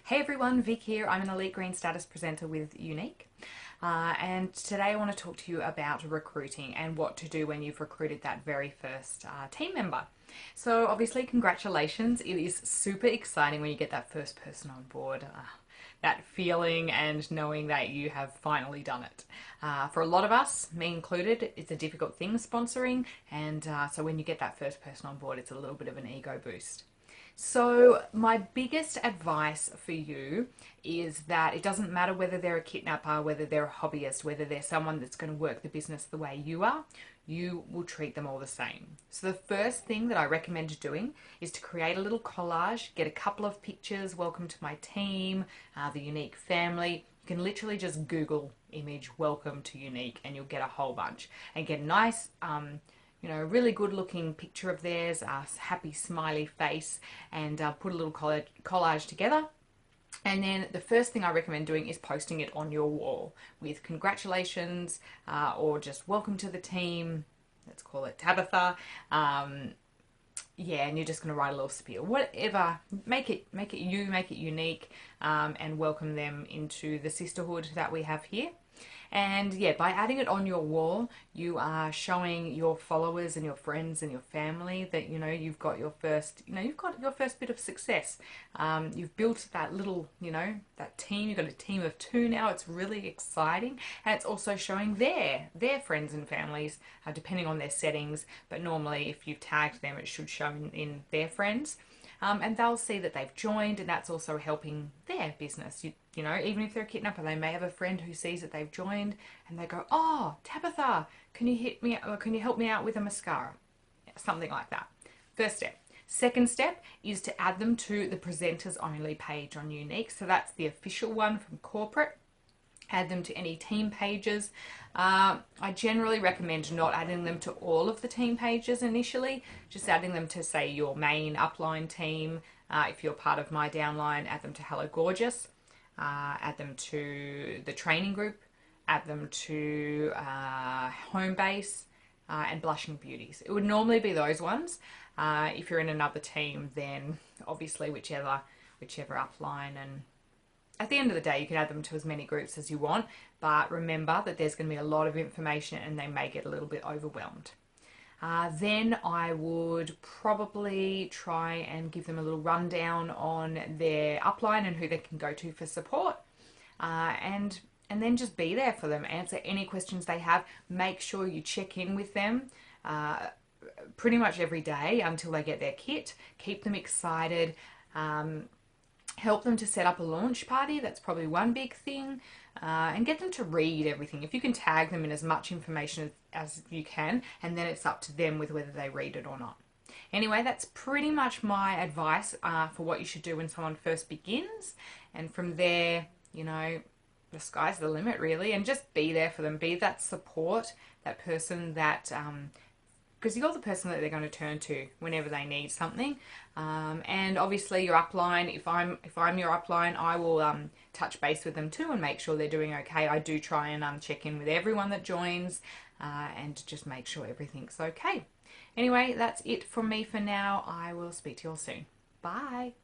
Hey everyone, Vic here. I'm an Elite Green Status presenter with Unique. And today I want to talk to you about recruiting and what to do when you've recruited that very first team member. So obviously congratulations. It is super exciting when you get that first person on board. That feeling and knowing that you have finally done it. For a lot of us, me included, it's a difficult thing sponsoring, and so when you get that first person on board, it's a little bit of an ego boost. So my biggest advice for you is that it doesn't matter whether they're a kidnapper, whether they're a hobbyist, whether they're someone that's going to work the business the way you are, you will treat them all the same. So the first thing that I recommend doing is to create a little collage, get a couple of pictures, welcome to my team, the Unique family. You can literally just Google image welcome to Unique and you'll get a whole bunch and get a nice really good looking picture of theirs, a happy smiley face, and put a little collage together. And then the first thing I recommend doing is posting it on your wall with congratulations or just welcome to the team. Let's call it Tabitha. And you're just going to write a little spiel, whatever. Make it you, make it unique, and welcome them into the sisterhood that we have here. And yeah, by adding it on your wall, you are showing your followers and your friends and your family that you've got your first bit of success. You've built that little that team. You've got a team of 2 now. It's really exciting, and it's also showing their friends and families, depending on their settings. But normally, if you've tagged them, it should show in their friends. And they'll see that they've joined, and that's also helping their business. Even if they're a kidnapper, they may have a friend who sees that they've joined, and they go, "Oh, Tabitha, can you help me out with a mascara?" Something like that. First step. Second step is to add them to the presenters only page on Unique. So that's the official one from corporate. Add them to any team pages. I generally recommend not adding them to all of the team pages initially, just adding them to, say, your main upline team. If you're part of my downline, add them to Hello Gorgeous, add them to the training group, add them to Home Base and Blushing Beauties. It would normally be those ones. If you're in another team, then obviously whichever upline, and at the end of the day, you can add them to as many groups as you want, but remember that there's going to be a lot of information and they may get a little bit overwhelmed. Then I would probably try and give them a little rundown on their upline and who they can go to for support, and then just be there for them. Answer any questions they have. Make sure you check in with them pretty much every day until they get their kit. Keep them excited. Help them to set up a launch party. That's probably one big thing. And get them to read everything. If you can tag them in as much information as you can, and then it's up to them with whether they read it or not. Anyway, that's pretty much my advice for what you should do when someone first begins. And from there, the sky's the limit, really. And just be there for them. Be that support, that person that... because you're the person that they're going to turn to whenever they need something. And obviously your upline, if I'm your upline, I will touch base with them too and make sure they're doing okay. I do try and check in with everyone that joins and just make sure everything's okay. Anyway, that's it from me for now. I will speak to you all soon. Bye.